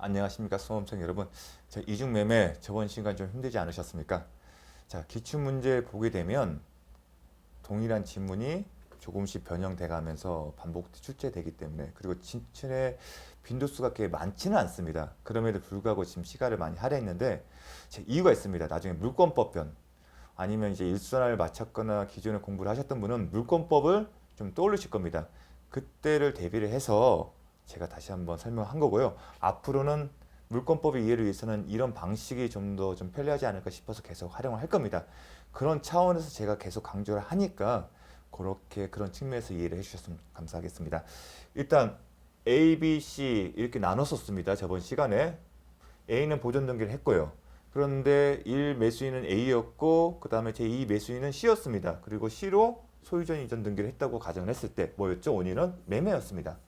안녕하십니까 수험생 여러분. 자, 이중매매 저번 시간 좀 힘들지 않으셨습니까? 자, 기출문제 보게 되면 동일한 지문이 조금씩 변형돼 가면서 반복 출제되기 때문에, 그리고 진출의 빈도수가 그렇게 많지는 않습니다. 그럼에도 불구하고 지금 시간을 많이 할애했는데 이유가 있습니다. 나중에 물권법변 아니면 이제 일선을 마쳤거나 기존에 공부를 하셨던 분은 물권법을 좀 떠올리실 겁니다. 그때를 대비를 해서 제가 다시 한번 설명한 거고요. 앞으로는 물권법의 이해를 위해서는 이런 방식이 좀 더 좀 편리하지 않을까 싶어서 계속 활용을 할 겁니다. 그런 차원에서 제가 계속 강조를 하니까 그렇게 그런 측면에서 이해를 해주셨으면 감사하겠습니다. 일단 A, B, C 이렇게 나눴었습니다. 저번 시간에 A는 보존 등기를 했고요. 그런데 1 매수인은 A였고 그 다음에 제2 매수인은 C였습니다. 그리고 C로 소유권 이전 등기를 했다고 가정을 했을 때 뭐였죠? 원인은 매매였습니다.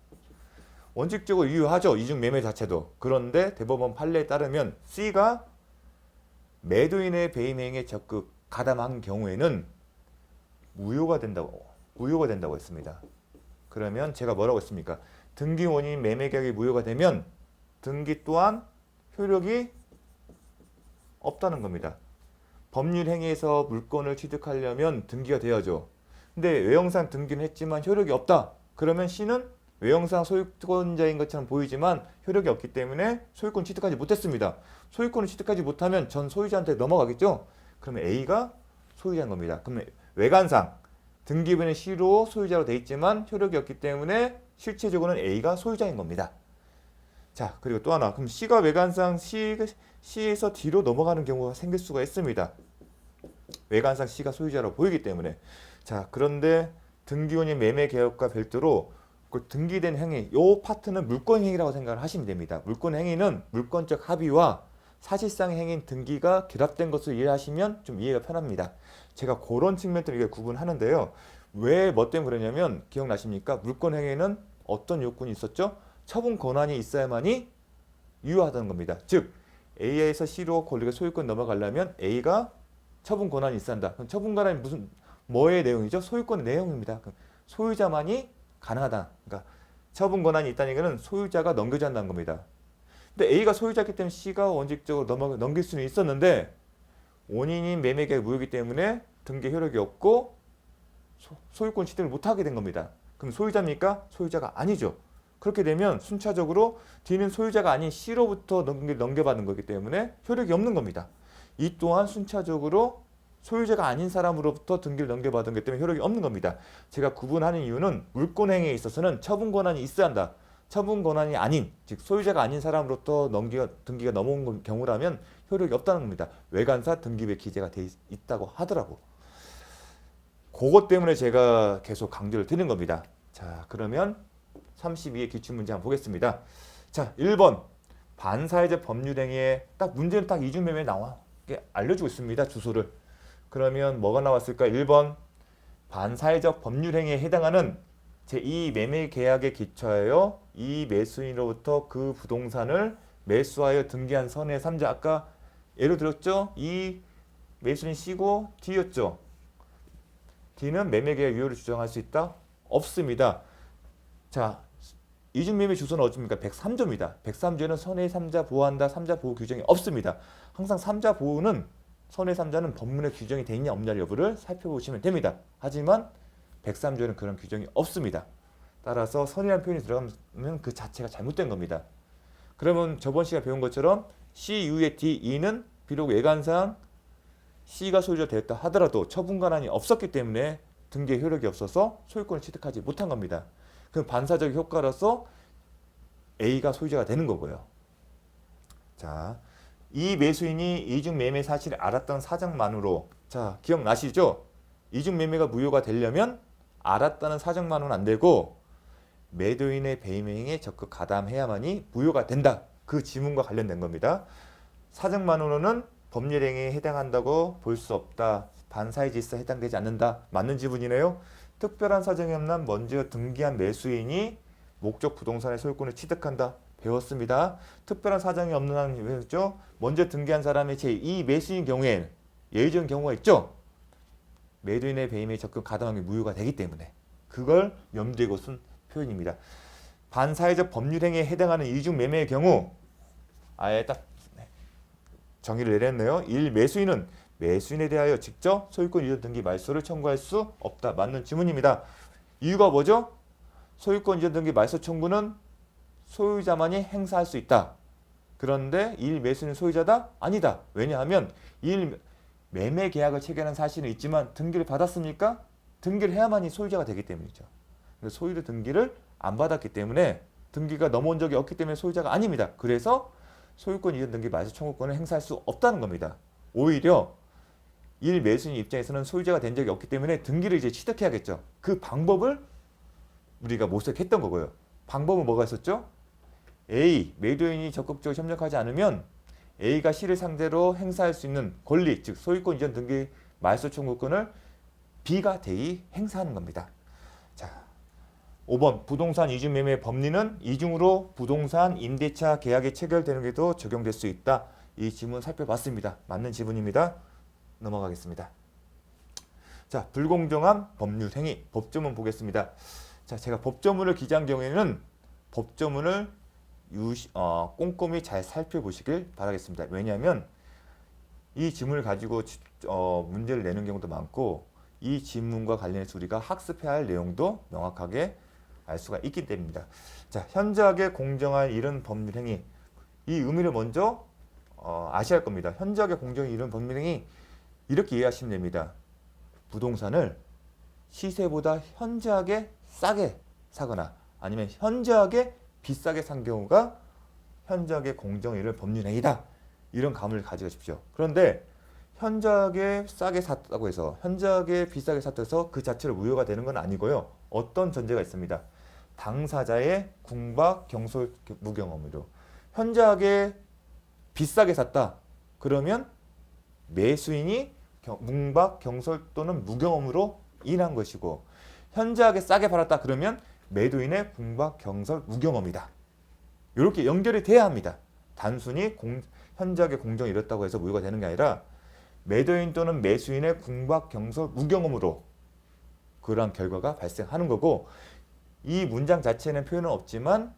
원칙적으로 유효하죠. 이중 매매 자체도. 그런데 대법원 판례에 따르면 C가 매도인의 배임 행위에 적극 가담한 경우에는 무효가 된다고 했습니다. 그러면 제가 뭐라고 했습니까? 등기 원인 매매 계약이 무효가 되면 등기 또한 효력이 없다는 겁니다. 법률 행위에서 물권을 취득하려면 등기가 돼야죠. 근데 외형상 등기는 했지만 효력이 없다. 그러면 C는 외형상 소유권자인 것처럼 보이지만 효력이 없기 때문에 소유권 취득하지 못했습니다. 소유권을 취득하지 못하면 전 소유자한테 넘어가겠죠. 그러면 A가 소유자인 겁니다. 그러면 외관상 등기부는 C로 소유자로 돼 있지만 효력이 없기 때문에 실체적으로는 A가 소유자인 겁니다. 자, 그리고 또 하나. 그럼 C가 외관상 C에서 D로 넘어가는 경우가 생길 수가 있습니다. 외관상 C가 소유자로 보이기 때문에. 자, 그런데 등기원인 매매 개혁과 별도로 그 등기된 행위, 요 파트는 물권 행위라고 생각을 하시면 됩니다. 물권 행위는 물권적 합의와 사실상 행위인 등기가 결합된 것을 이해하시면 좀 이해가 편합니다. 제가 그런 측면들을 이게 구분하는데요. 왜 뭐 때문에 그러냐면 기억나십니까? 물권 행위는 어떤 요건이 있었죠? 처분 권한이 있어야만이 유효하다는 겁니다. 즉 A에서 C로 권리가 소유권 넘어가려면 A가 처분 권한이 있어야 한다. 그럼 처분 권한이 무슨 뭐의 내용이죠? 소유권의 내용입니다. 소유자만이 가능하다. 그러니까 처분 권한이 있다는 것은 소유자가 넘겨줘야 한다는 겁니다. 근데 A가 소유자이기 때문에 C가 원칙적으로 넘길 수는 있었는데 원인인 매매계약 무효이기 때문에 등기 효력이 없고 소유권 취득을 못하게 된 겁니다. 그럼 소유자입니까? 소유자가 아니죠. 그렇게 되면 순차적으로 D는 소유자가 아닌 C로부터 넘겨받은 거기 때문에 효력이 없는 겁니다. 이 또한 순차적으로 소유자가 아닌 사람으로부터 등기를 넘겨받은 것 때문에 효력이 없는 겁니다. 제가 구분하는 이유는 물권 행위에 있어서는 처분 권한이 있어야 한다. 처분 권한이 아닌, 즉 소유자가 아닌 사람으로부터 등기가 넘어온 경우라면 효력이 없다는 겁니다. 외관사 등기부에 기재가 돼 있다고 하더라고. 그것 때문에 제가 계속 강조를 드리는 겁니다. 자, 그러면 32의 기출문제 한번 보겠습니다. 자, 1번 반사회적 법률행위에 딱 문제는 딱 이중매매 나와 알려주고 있습니다. 주소를. 그러면 뭐가 나왔을까? 1번 반사회적 법률행위에 해당하는 제2 매매계약에 기초하여 이 매수인으로부터 그 부동산을 매수하여 등기한 선의 3자. 아까 예를 들었죠? 이 매수인 C고 D였죠. D는 매매계약 유효를 주장할 수 있다? 없습니다. 자, 이중매매 주소는 어디입니까? 103조입니다. 103조는 선의 3자 보호한다. 3자 보호 규정이 없습니다. 항상 3자 보호는 선의 3자는 법문에 규정이 되어 있냐 없냐 여부를 살펴보시면 됩니다. 하지만 103조는 그런 규정이 없습니다. 따라서 선이라는 표현이 들어가면 그 자체가 잘못된 겁니다. 그러면 저번 시간에 배운 것처럼 C 이후에 D, E는 비록 외관상 C가 소유자 되었다 하더라도 처분 권한이 없었기 때문에 등기의 효력이 없어서 소유권을 취득하지 못한 겁니다. 그 반사적 효과로서 A가 소유자가 되는 거고요. 자, 이 매수인이 이중 매매 사실을 알았던 사정만으로, 자, 기억나시죠? 이중 매매가 무효가 되려면 알았다는 사정만으로는 안 되고 매도인의 배임 행위에 적극 가담해야만이 무효가 된다. 그 지문과 관련된 겁니다. 사정만으로는 법률 행위에 해당한다고 볼 수 없다. 반사의 질서에 해당되지 않는다. 맞는 지문이네요. 특별한 사정이 없는 먼저 등기한 매수인이 목적 부동산의 소유권을 취득한다. 배웠습니다. 특별한 사정이 없는 한 배웠죠. 먼저 등기한 사람의 제2 매수인 경우에 예외적인 경우가 있죠. 매도인의 배임에 적극 가담하는 게 무효가 되기 때문에 그걸 염두에 둔 표현입니다. 반사회적 법률행위에 해당하는 이중 매매의 경우 아예 딱 정의를 내렸네요. 1. 매수인은 매수인에 대하여 직접 소유권 이전 등기 말소를 청구할 수 없다. 맞는 지문입니다. 이유가 뭐죠? 소유권 이전 등기 말소 청구는 소유자만이 행사할 수 있다. 그런데 1. 매수인은 소유자다? 아니다. 왜냐하면 1. 매매 계약을 체결한 사실은 있지만 등기를 받았습니까? 등기를 해야만이 소유자가 되기 때문이죠. 소유자 등기를 안 받았기 때문에 등기가 넘어온 적이 없기 때문에 소유자가 아닙니다. 그래서 소유권 이전 등기 말소 청구권을 행사할 수 없다는 겁니다. 오히려 1. 매수인 입장에서는 소유자가 된 적이 없기 때문에 등기를 이제 취득해야겠죠. 그 방법을 우리가 모색했던 거고요. 방법은 뭐가 있었죠? A. 매도인이 적극적으로 협력하지 않으면 A가 C를 상대로 행사할 수 있는 권리, 즉 소유권 이전 등기 말소 청구권을 B가 대의 행사하는 겁니다. 자, 5번 부동산 이중 매매 법리는 이중으로 부동산 임대차 계약이 체결되는 게도 적용될 수 있다. 이 지문 살펴봤습니다. 맞는 지문입니다. 넘어가겠습니다. 자, 불공정한 법률 행위 법조문 보겠습니다. 자, 제가 법조문을 기재한 경우에는 법조문을 꼼꼼히 잘 살펴보시길 바라겠습니다. 왜냐하면 이 지문을 가지고 문제를 내는 경우도 많고 이 지문과 관련해서 우리가 학습해야 할 내용도 명확하게 알 수가 있기 때문입니다. 자, 현저하게 공정한 이런 법률 행위 이 의미를 먼저 아셔야 할 겁니다. 현저하게 공정한 이런 법률 행위 이렇게 이해하시면 됩니다. 부동산을 시세보다 현저하게 싸게 사거나 아니면 현저하게 비싸게 산 경우가 현저하게 공정한 이런 법률 행위다. 이런 감을 가지십시오. 그런데 현저하게 싸게 샀다고 해서 현저하게 비싸게 샀다고 해서 그 자체로 무효가 되는 건 아니고요. 어떤 전제가 있습니다. 당사자의 궁박, 경솔, 무경 의무로 현저하게 비싸게 샀다. 그러면 매수인이 문박, 경솔 또는 무경 의무로 인한 것이고 현저하게 싸게 팔았다. 그러면 매도인의 궁박, 경솔, 무경 의무이다. 이렇게 연결이 돼야 합니다. 단순히 현저하게 공정이 이렇다고 해서 무효가 되는 게 아니라 매도인 또는 매수인의 궁박, 경솔, 무경 의무로 그러한 결과가 발생하는 거고 이 문장 자체에는 표현은 없지만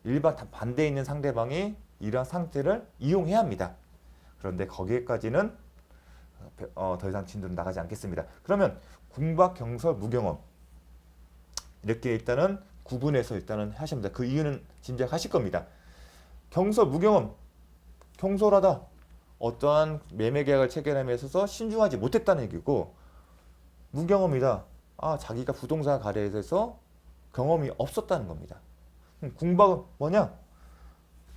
일반 반대에 있는 상대방이 이러한 상태를 이용해야 합니다. 그런데 거기에까지는 더 이상 진도는 나가지 않겠습니다. 그러면 궁박, 경솔, 무경험 이렇게 일단은 구분해서 일단은 하시면 됩니다. 그 이유는 짐작하실 겁니다. 경솔, 무경험 경솔하다. 어떠한 매매 계약을 체결함에 있어서 신중하지 못했다는 얘기고 무경험이다. 자기가 부동산 거래에 대해서 경험이 없었다는 겁니다. 궁박은 뭐냐?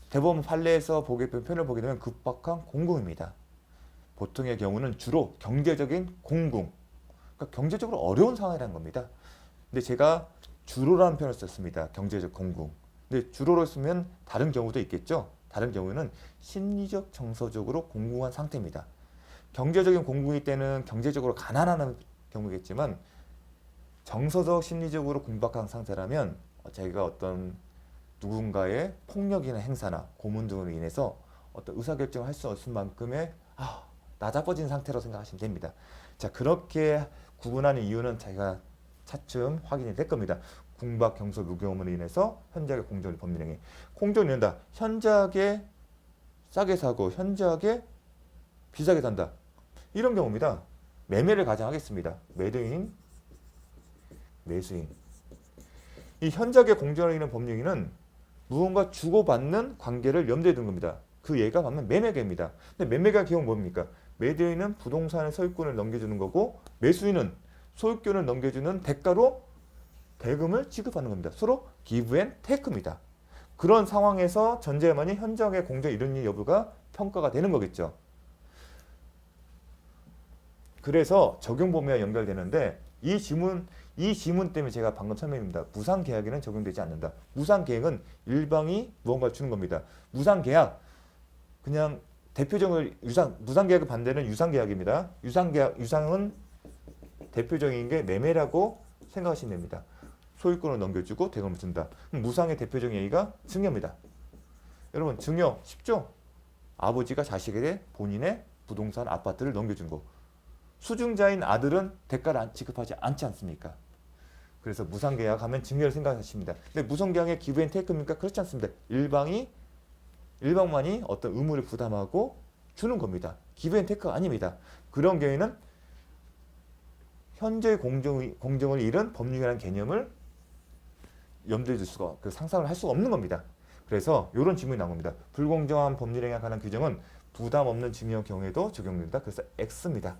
대법원 판례에서 표현을 보게 되면 급박한 공궁입니다. 보통의 경우는 주로 경제적인 공궁, 그러니까 경제적으로 어려운 상황이라는 겁니다. 근데 제가 주로라는 표현을 썼습니다. 경제적 공궁. 근데 주로로 쓰면 다른 경우도 있겠죠. 다른 경우는 심리적 정서적으로 공궁한 상태입니다. 경제적인 공궁일 때는 경제적으로 가난한 경우겠지만 정서적 심리적으로 궁박한 상태라면 자기가 어떤 누군가의 폭력이나 행사나 고문 등으로 인해서 어떤 의사결정을 할 수 없을 만큼의 나자빠진 상태로 생각하시면 됩니다. 자, 그렇게 구분하는 이유는 제가 차츰 확인이 될 겁니다. 궁박, 경솔, 무경험으로 인해서 현저하게 공정을 법률행위. 공정을 이룬다. 현저하게 싸게 사고 현저하게 비싸게 산다. 이런 경우입니다. 매매를 가정하겠습니다. 매도인, 매수인. 이 현저하게 공정을 이루는 법률행위는 무언가 주고받는 관계를 염두에 둔 겁니다. 그 예가 바로 매매계입니다. 근데 매매가 기본 뭡니까? 매도인은 부동산의 소유권을 넘겨주는 거고 매수인은 소유권을 넘겨주는 대가로 대금을 지급하는 겁니다. 서로 기브 앤 테이크입니다. 그런 상황에서 전제만이 현저하게 공정이 이루는 여부가 평가가 되는 거겠죠. 그래서 적용 범위와 연결되는데 이 지문 때문에 제가 방금 설명드립니다. 무상계약에는 적용되지 않는다. 무상계약은 일방이 무언가를 주는 겁니다. 무상계약 그냥 대표적으로 무상계약의 반대는 유상계약입니다. 유상은 대표적인 게 매매라고 생각하시면 됩니다. 소유권을 넘겨주고 대금을 준다. 무상의 대표적인 얘기가 증여입니다. 여러분 증여 쉽죠? 아버지가 자식에게 본인의 부동산 아파트를 넘겨준 거. 수증자인 아들은 대가를 지급하지 않지 않습니까? 그래서 무상계약하면 증여를 생각하십니다. 근데 무상계약의 기브 앤 테이크입니까? 그렇지 않습니다. 일방이 일방만이 어떤 의무를 부담하고 주는 겁니다. 기브앤테크가 아닙니다. 그런 경우에는 현재 공정을 잃은 법률이라는 개념을 염두에 둘 수가, 상상을 할 수가 없는 겁니다. 그래서 이런 질문이 나온 겁니다. 불공정한 법률행위에 관한 규정은 부담 없는 증여 경우에도 적용된다. 그래서 X입니다.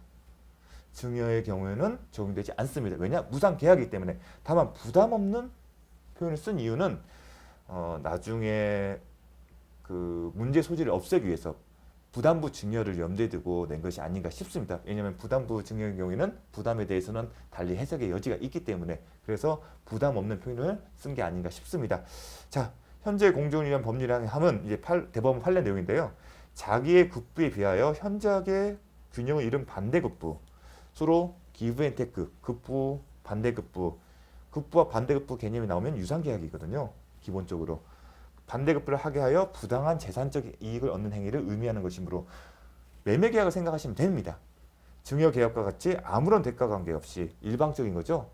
증여의 경우에는 적용되지 않습니다. 왜냐? 무상계약이기 때문에. 다만 부담 없는 표현을 쓴 이유는 나중에 그 문제 소지를 없애기 위해서 부담부 증여를 염두에 두고 낸 것이 아닌가 싶습니다. 왜냐하면 부담부 증여의 경우에는 부담에 대해서는 달리 해석의 여지가 있기 때문에, 그래서 부담 없는 표현을 쓴 게 아닌가 싶습니다. 자, 현재 공정을 위한 법률이라는 함은 이제 대법원 판례 내용인데요. 자기의 급부에 비하여 현저하게 균형을 잃은 반대급부, 서로 기브앤테크, 급부, 반대급부, 급부와 반대급부 개념이 나오면 유상계약이거든요. 기본적으로. 반대급부를 하게 하여 부당한 재산적 이익을 얻는 행위를 의미하는 것이므로 매매계약을 생각하시면 됩니다. 증여계약과 같이 아무런 대가 관계없이 일방적인 거죠.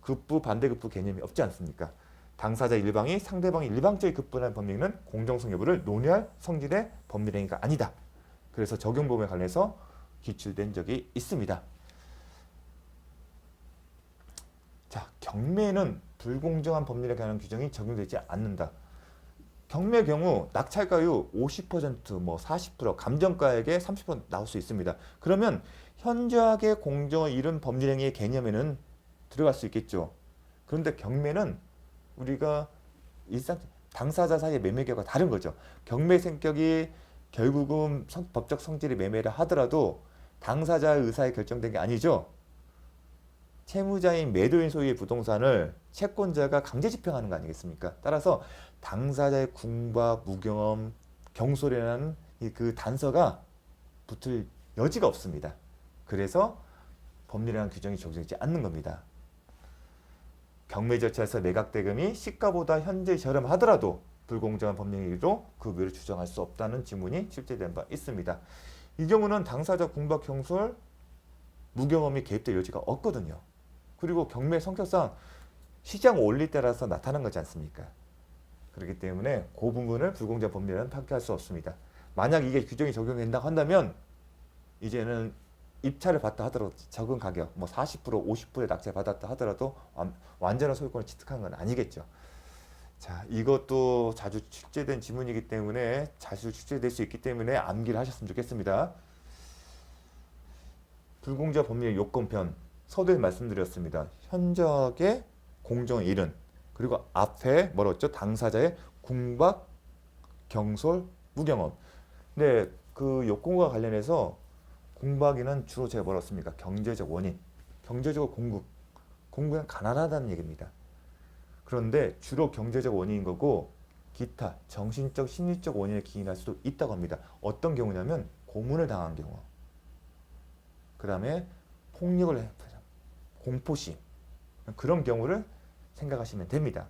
급부, 반대급부 개념이 없지 않습니까? 당사자 일방이 상대방이 일방적인 급부라는 법령은 공정성 여부를 논의할 성질의 법률행위가 아니다. 그래서 적용범위에 관해서 기출된 적이 있습니다. 자, 경매는 불공정한 법률에 관한 규정이 적용되지 않는다. 경매 경우 낙찰가율 50%, 뭐 40%, 감정가액의 30% 나올 수 있습니다. 그러면 현저하게 공정을 잃은 법률행위의 개념에는 들어갈 수 있겠죠. 그런데 경매는 우리가 일상 당사자 사이의 매매 계약과 다른 거죠. 경매 성격이 결국은 법적 성질의 매매를 하더라도 당사자의 의사에 결정된 게 아니죠. 채무자인 매도인 소유의 부동산을 채권자가 강제 집행하는 거 아니겠습니까? 따라서 당사자의 궁박, 무경험, 경솔이라는 그 단서가 붙을 여지가 없습니다. 그래서 법률이라는 규정이 적용되지 않는 겁니다. 경매 절차에서 매각대금이 시가보다 현재 저렴하더라도 불공정한 법률행위로 그 묘를 주장할 수 없다는 지문이 출제된 바 있습니다. 이 경우는 당사자 궁박, 경솔, 무경험이 개입될 여지가 없거든요. 그리고 경매 성격상 시장 원리에 따라서 나타난 거지 않습니까? 그렇기 때문에 그 부분을 불공정한 법률은 판결할 수 없습니다. 만약 이게 규정이 적용된다고 한다면 이제는 입찰을 받다 하더라도 적은 가격, 뭐 40%, 50%의 낙찰 받았다 하더라도 완전한 소유권을 취득한 건 아니겠죠. 자, 이것도 자주 출제된 지문이기 때문에 자주 출제될 수 있기 때문에 암기를 하셨으면 좋겠습니다. 불공정한 법률의 요건편 서두에 말씀드렸습니다. 현저하게 공정을 잃은, 그리고 앞에 뭐라고 했죠? 당사자의 궁박, 경솔, 무경험. 근데 그 요건과 관련해서 궁박이는 주로 제가 뭐라고 했습니까? 경제적 원인, 경제적으로 공급은 가난하다는 얘기입니다. 그런데 주로 경제적 원인인 거고 기타 정신적, 심리적 원인에 기인할 수도 있다고 합니다. 어떤 경우냐면 고문을 당한 경우, 그 다음에 폭력을 해, 공포심, 그런 경우를 생각하시면 됩니다.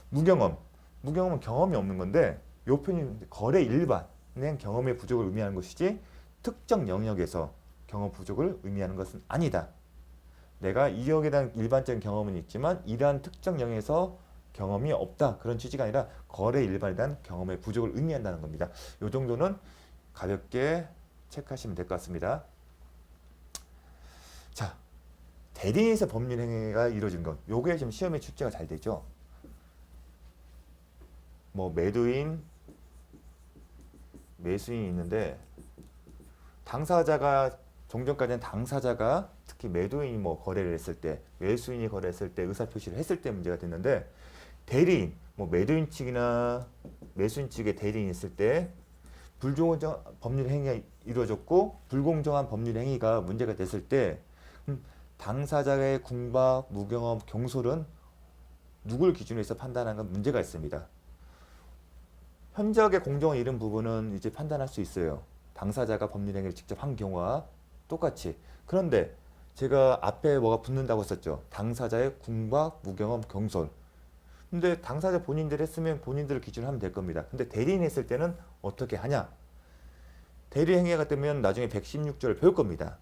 무경험은 경험이 없는 건데 요 표현이 거래 일반의 경험의 부족을 의미하는 것이지 특정 영역에서 경험 부족을 의미하는 것은 아니다. 내가 이 영역에 대한 일반적인 경험은 있지만 이러한 특정 영역에서 경험이 없다. 그런 취지가 아니라 거래 일반에 대한 경험의 부족을 의미한다는 겁니다. 이 정도는 가볍게 체크하시면 될 것 같습니다. 자, 대리인에서 법률행위가 이루어진 것. 요게 지금 시험에 출제가 잘 되죠. 뭐 매도인, 매수인이 있는데 당사자가 종전까지는 당사자가 특히 매도인이 뭐 거래를 했을 때, 매수인이 거래했을 때 의사 표시를 했을 때 문제가 됐는데 대리인, 뭐 매도인 측이나 매수인 측의 대리인이 있을 때 불공정한 법률 행위가 이루어졌고 불공정한 법률 행위가 문제가 됐을 때 당사자의 궁박, 무경험, 경솔은 누굴 기준으로 해서 판단하는 건 문제가 있습니다. 현저하게 공정을 잃은 부분은 이제 판단할 수 있어요. 당사자가 법률행위를 직접 한 경우와 똑같이. 그런데 제가 앞에 뭐가 붙는다고 했었죠. 당사자의 궁박, 무경험, 경솔. 근데 당사자 본인들 했으면 본인들을 기준으로 하면 될 겁니다. 근데 대리인 했을 때는 어떻게 하냐? 대리행위가 되면 나중에 116조를 배울 겁니다.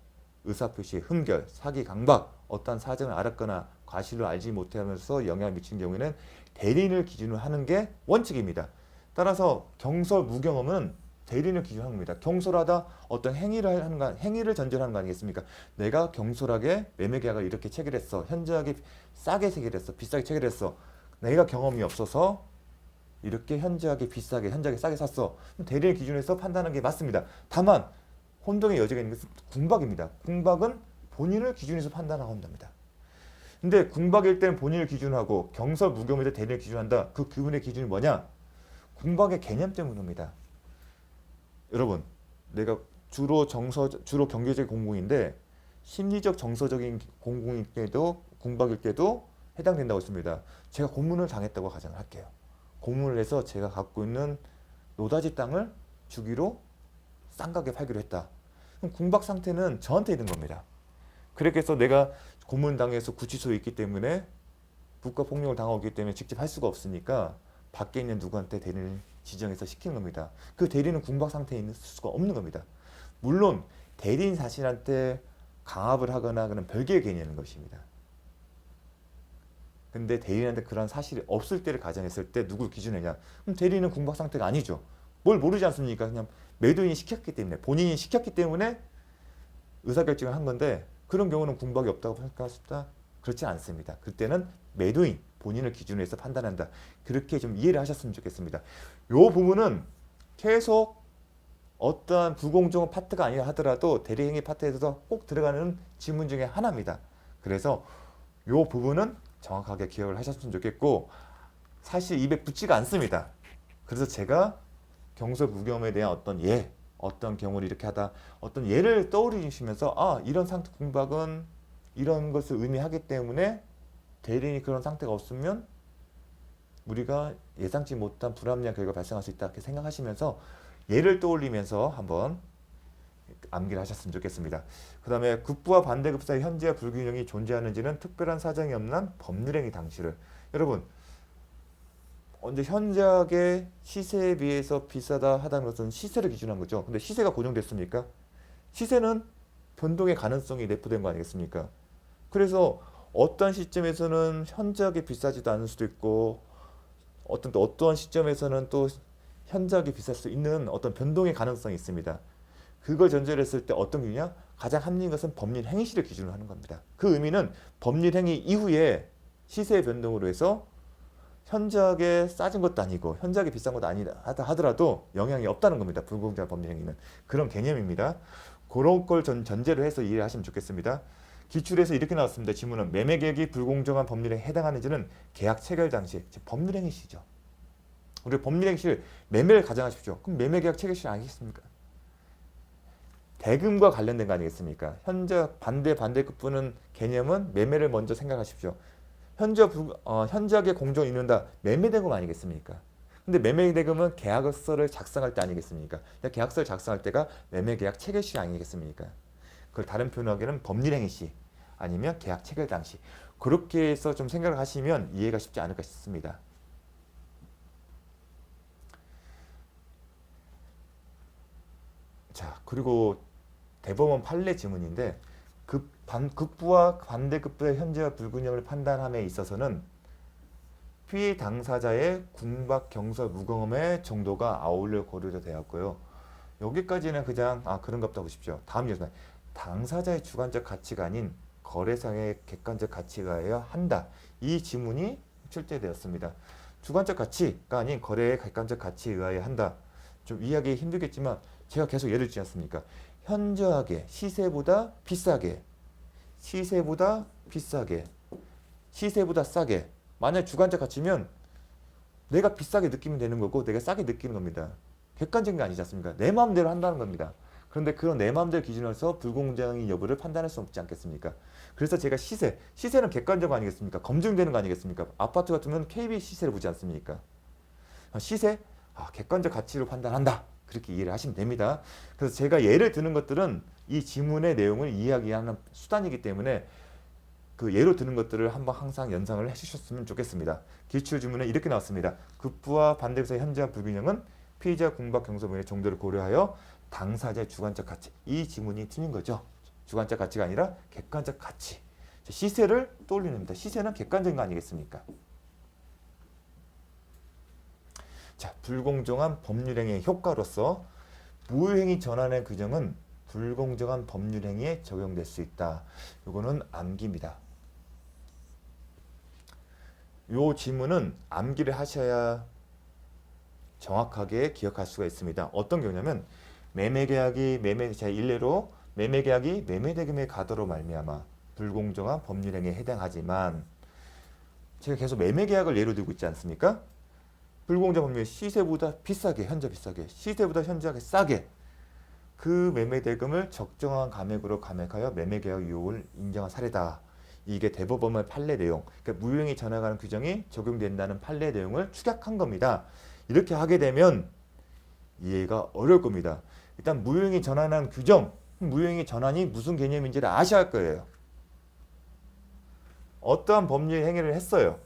의사표시, 흠결, 사기, 강박, 어떠한 사정을 알았거나 과실로 알지 못하면서 영향을 미친 경우에는 대리인을 기준으로 하는 게 원칙입니다. 따라서 경솔 무경험은 대리인을 기준하는 겁니다. 경솔하다 어떤 행위를 하는 거, 행위를 전제로 하는 거 아니겠습니까? 내가 경솔하게 매매 계약을 이렇게 체결했어. 현저하게 싸게 체결했어. 비싸게 체결했어. 내가 경험이 없어서 이렇게 현저하게 비싸게, 현저하게 싸게 샀어. 대리인 기준에서 판단하는 게 맞습니다. 다만 혼동의 여지가 있는 것은 궁박입니다. 궁박은 본인을 기준에서 판단하고 한답니다. 근데 궁박일 때는 본인을 기준하고 경솔 무경험일 때 대리인을 기준한다. 그 그분의 기준이 뭐냐? 궁박의 개념 때문입니다. 여러분, 내가 주로 경제적 공공인데 심리적 정서적인 공공일 때도 궁박일 때도 해당된다고 했습니다. 제가 고문을 당했다고 가정을 할게요. 고문을 해서 제가 갖고 있는 노다지 땅을 주기로 싼 가격에 팔기로 했다. 그럼 궁박 상태는 저한테 있는 겁니다. 그렇게 해서 내가 고문당해서 구치소에 있기 때문에 국가폭력을 당하기 때문에 직접 할 수가 없으니까 밖에 있는 누구한테 대리인을 지정해서 시키는 겁니다. 그 대리인은 궁박 상태에 있을 수가 없는 겁니다. 물론 대리인 자신한테 강압을 하거나 그런 별개의 개념인 것입니다. 근데 대리인한테 그런 사실이 없을 때를 가정했을 때 누굴 기준하냐? 그럼 대리인은 궁박 상태가 아니죠. 뭘 모르지 않습니까? 그냥 매도인이 시켰기 때문에, 본인이 시켰기 때문에 의사결정을 한 건데 그런 경우는 궁박이 없다고 생각하십니까? 그렇지 않습니다. 그때는 매도인, 본인을 기준으로 해서 판단한다. 그렇게 좀 이해를 하셨으면 좋겠습니다. 이 부분은 계속 어떠한 불공정한 파트가 아니라 하더라도 대리행위 파트에서 꼭 들어가는 지문 중에 하나입니다. 그래서 이 부분은 정확하게 기억을 하셨으면 좋겠고 사실 입에 붙지가 않습니다. 그래서 제가 경솔 무경험에 대한 어떤 경우를 이렇게 하다 어떤 예를 떠올리시면서 이런 상태 궁박은 이런 것을 의미하기 때문에 대리인이 그런 상태가 없으면 우리가 예상치 못한 불합리한 결과가 발생할 수 있다 이렇게 생각하시면서 예를 떠올리면서 한번 암기를 하셨으면 좋겠습니다. 그 다음에 급부와 반대급 사이 현재와 불균형이 존재하는지는 특별한 사정이 없는 법률행위 당시를 여러분 언제 현저하게 시세에 비해서 비싸다 하다는 것은 시세를 기준한 거죠. 근데 시세가 고정됐습니까? 시세는 변동의 가능성이 내포된 거 아니겠습니까? 그래서 어떤 시점에서는 현저하게 비싸지도 않을 수도 있고 어떠한 시점에서는 또 현저하게 비쌀 수 있는 어떤 변동의 가능성이 있습니다. 그걸 전제로 했을 때 어떤 기준이냐? 가장 합리인 것은 법률 행위시를 기준으로 하는 겁니다. 그 의미는 법률 행위 이후에 시세의 변동으로 해서 현저하게 싸진 것도 아니고 현저하게 비싼 것도 아니다 하더라도 영향이 없다는 겁니다. 불공정한 법률 행위는. 그런 개념입니다. 그런 걸 전제로 해서 이해를 하시면 좋겠습니다. 기출에서 이렇게 나왔습니다. 지문은 매매계약이 불공정한 법률에 해당하는지는 계약 체결 당시 법률행위 시죠. 우리 법률행위 시 매매를 가정하십시오. 그럼 매매계약 체결 시 아니겠습니까? 대금과 관련된 거 아니겠습니까? 반대급부는 개념은 매매를 먼저 생각하십시오. 현저하게 공정을 이룬다. 매매대금 아니겠습니까? 근데 매매대금은 계약서를 작성할 때 아니겠습니까? 계약서를 작성할 때가 매매계약 체결 시 아니겠습니까? 그걸 다른 표현하기는 법률행위 시 아니면 계약 체결 당시 그렇게 해서 좀 생각을 하시면 이해가 쉽지 않을까 싶습니다. 자, 그리고 대법원 판례 지문인데 급부와 반대급부의 현재와 불균형을 판단함에 있어서는 피해 당사자의 궁박, 경솔, 무경험의 정도가 아울러 고려되었고요. 여기까지는 그냥 그런가 보십시오. 다음 예습. 당사자의 주관적 가치가 아닌 거래상의 객관적 가치가여야 한다. 이 지문이 출제되었습니다. 주관적 가치가 아닌 거래의 객관적 가치에 의하여 한다. 좀 이해하기 힘들겠지만 제가 계속 예를 들지 않습니까? 현저하게 시세보다 비싸게, 시세보다 비싸게, 시세보다 싸게. 만약 주관적 가치면 내가 비싸게 느끼면 되는 거고 내가 싸게 느끼는 겁니다. 객관적인 게 아니지 않습니까? 내 마음대로 한다는 겁니다. 그런데 그런 내 마음대로 기준으로 해서 불공정의 여부를 판단할 수 없지 않겠습니까? 그래서 제가 시세는 객관적 아니겠습니까? 검증되는 거 아니겠습니까? 아파트 같으면 KB 시세를 보지 않습니까? 시세? 객관적 가치로 판단한다. 그렇게 이해를 하시면 됩니다. 그래서 제가 예를 드는 것들은 이 지문의 내용을 이야기하는 수단이기 때문에 그 예로 드는 것들을 한번 항상 연상을 해주셨으면 좋겠습니다. 기출 지문에 이렇게 나왔습니다. 급부와 반대급부의 현재와 불균형은 피의자 궁박 경솔의 정도를 고려하여 당사자의 주관적 가치. 이 지문이 틀린 거죠. 주관적 가치가 아니라 객관적 가치. 시세를 떠올리는 겁니다. 시세는 객관적인 거 아니겠습니까? 자, 불공정한 법률행위의 효과로서 무효행위 전환의 규정은 불공정한 법률행위에 적용될 수 있다. 이거는 암기입니다. 요 지문은 암기를 하셔야 정확하게 기억할 수가 있습니다. 어떤 경우냐면 매매계약이 자 일례로 매매계약이 매매대금의 가도로 말미암아 불공정한 법률행위에 해당하지만 제가 계속 매매계약을 예로 들고 있지 않습니까? 불공정 법률 시세보다 비싸게 현재 비싸게 시세보다 현저하게 싸게 그 매매대금을 적정한 감액으로 감액하여 매매계약 유혹을 인정한 사례다. 이게 대법원의 판례 내용, 그러니까 무효행위 전환에 관한 규정이 적용된다는 판례 내용을 축약한 겁니다. 이렇게 하게 되면 이해가 어려울 겁니다. 일단 무효행위 전환한 규정, 무효행위 전환이 무슨 개념인지를 아셔야 할 거예요. 어떠한 법률 행위를 했어요.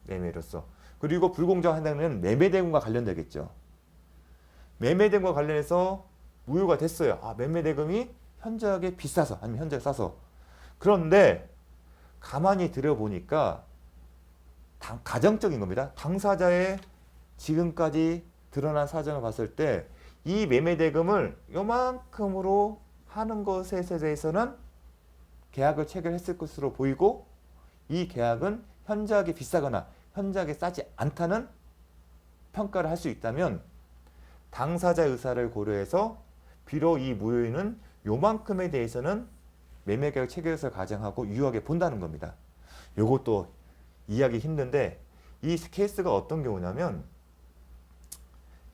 매매로서. 그리고 불공정한 행위는 매매대금과 관련되겠죠. 매매대금과 관련해서 무효가 됐어요. 아, 매매대금이 현저하게 비싸서 아니면 현저하게 싸서. 그런데 가만히 들여보니까 가정적인 겁니다. 당사자의 지금까지 드러난 사정을 봤을 때 이 매매대금을 요만큼으로 하는 것에 대해서는 계약을 체결했을 것으로 보이고 이 계약은 현저하게 비싸거나 현저하게 싸지 않다는 평가를 할 수 있다면 당사자의 의사를 고려해서 비록 이 무효인은 요만큼에 대해서는 매매계약 체결에서 가정하고 유효하게 본다는 겁니다. 요것도 이해하기 힘든데 이 케이스가 어떤 경우냐면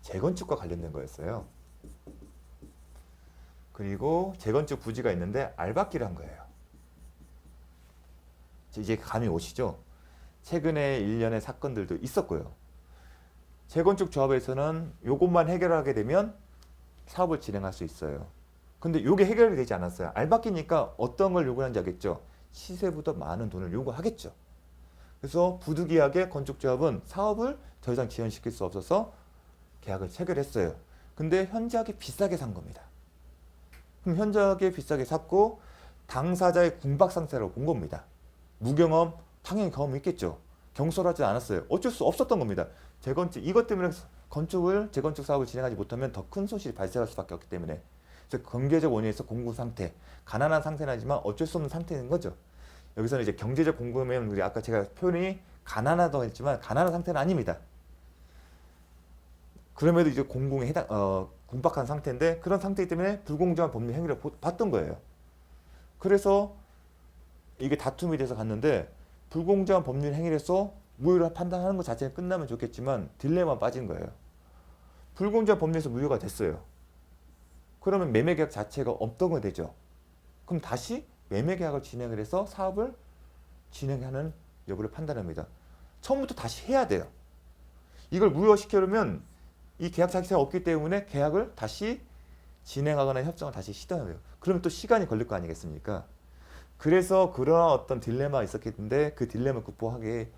재건축과 관련된 거였어요. 그리고 재건축 부지가 있는데 알박기를 한 거예요. 이제 감이 오시죠? 최근에 일련의 사건들도 있었고요. 재건축 조합에서는 요것만 해결하게 되면 사업을 진행할 수 있어요. 근데 요게 해결이 되지 않았어요. 알박기니까 어떤 걸 요구하는지 알겠죠? 시세보다 많은 돈을 요구하겠죠. 그래서 부득이하게 건축조합은 사업을 더 이상 지연시킬 수 없어서 계약을 체결했어요. 근데 현저하게 비싸게 산 겁니다. 그럼 현저하게 비싸게 샀고 당사자의 궁박 상태로 본 겁니다. 무경험, 당연히 경험이 있겠죠. 경솔하지 않았어요. 어쩔 수 없었던 겁니다. 재건축, 이것 때문에 재건축 사업을 진행하지 못하면 더 큰 손실이 발생할 수밖에 없기 때문에. 그래서 경제적 원인에서 공급 상태, 가난한 상태는 하지만 어쩔 수 없는 상태인 거죠. 여기서는 이제 경제적 공급이면 우리 아까 제가 표현이 가난하다고 했지만 가난한 상태는 아닙니다. 그럼에도 이제 공공에 궁박한 상태인데 그런 상태이기 때문에 불공정한 법률 행위를 봤던 거예요. 그래서 이게 다툼이 돼서 갔는데 불공정한 법률 행위로서 무효를 판단하는 것 자체는 끝나면 좋겠지만 딜레마 빠진 거예요. 불공정한 법률에서 무효가 됐어요. 그러면 매매계약 자체가 없던 거 되죠. 그럼 다시 매매계약을 진행을 해서 사업을 진행하는 여부를 판단합니다. 처음부터 다시 해야 돼요. 이걸 무효시키려면 이 계약 자체가 없기 때문에 계약을 다시 진행하거나 협정을 다시 시도해야 돼요. 그러면 또 시간이 걸릴 거 아니겠습니까? 그래서 그런 어떤 딜레마가 있었겠는데 그 딜레마 극복하기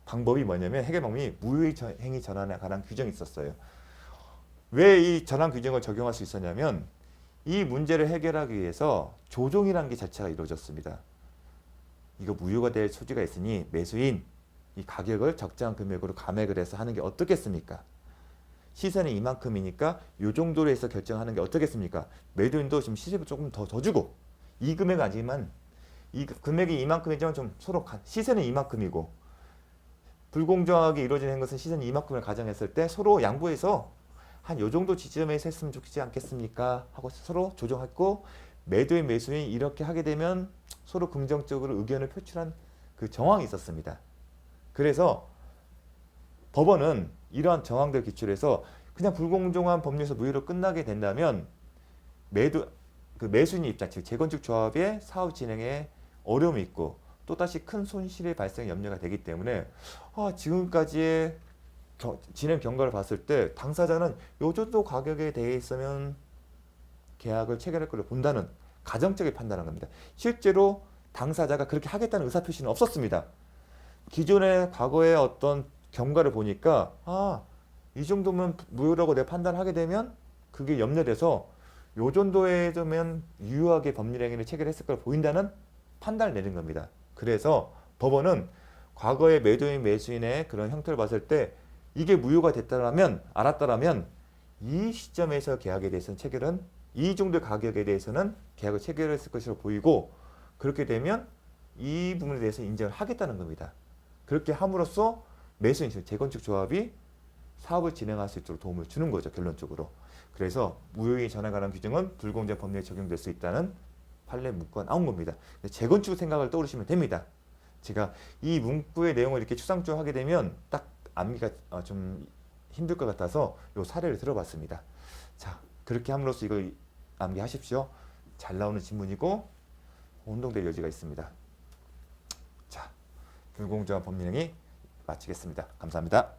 방법이 뭐냐면 해결 방법이 무효행위 전환에 관한 규정이 있었어요. 왜 이 전환 규정을 적용할 수 있었냐면 이 문제를 해결하기 위해서 조정이라는 게 자체가 이루어졌습니다. 이거 무효가 될 소지가 있으니 매수인 이 가격을 적정한 금액으로 감액을 해서 하는 게 어떻겠습니까? 시세는 이만큼이니까 이 정도로 해서 결정하는 게 어떻겠습니까? 매도인도 지금 시세를 조금 더 주고 이 금액 아니지만 이 금액이 이만큼이지만 좀 서로 시세는 이만큼이고 불공정하게 이루어지는 것은 시세는 이만큼을 가정했을 때 서로 양보해서 한 요 정도 지점에서 했으면 좋지 않겠습니까? 하고 서로 조정했고 매도인 매수인 이렇게 하게 되면 서로 긍정적으로 의견을 표출한 그 정황이 있었습니다. 그래서 법원은 이러한 정황들 기출해서 그냥 불공정한 법률에서 무효로 끝나게 된다면 매수인 입장, 즉 재건축 조합의 사업 진행에 어려움이 있고 또다시 큰 손실의 발생 염려가 되기 때문에 지금까지의 진행 경과를 봤을 때 당사자는 요 정도 가격에 대해 있으면 계약을 체결할 것을 본다는 가정적인 판단한 겁니다. 실제로 당사자가 그렇게 하겠다는 의사표시는 없었습니다. 기존의 과거의 어떤 경과를 보니까 이 정도면 무효라고 내가 판단하게 되면 그게 염려돼서 요 정도에 되면 유효하게 법률행위를 체결했을 걸 보인다는 판단을 내린 겁니다. 그래서 법원은 과거의 매도인 매수인의 그런 형태를 봤을 때 이게 무효가 됐다라면 알았다라면 이 시점에서 계약에 대해서는 체결은 이 정도 가격에 대해서는 계약을 체결했을 것으로 보이고 그렇게 되면 이 부분에 대해서 인정을 하겠다는 겁니다. 그렇게 함으로써 매수인 재건축 조합이 사업을 진행할 수 있도록 도움을 주는 거죠. 결론적으로. 그래서 무효인 전환 관한 규정은 불공정 법률에 적용될 수 있다는 판례 문구가 나온 겁니다. 재건축 생각을 떠오르시면 됩니다. 제가 이 문구의 내용을 이렇게 추상적으로 하게 되면 딱 암기가 좀 힘들 것 같아서 이 사례를 들어봤습니다. 자, 그렇게 함으로써 이걸 암기하십시오. 잘 나오는 지문이고 혼동될 여지가 있습니다. 자, 불공정한 법률행위 마치겠습니다. 감사합니다.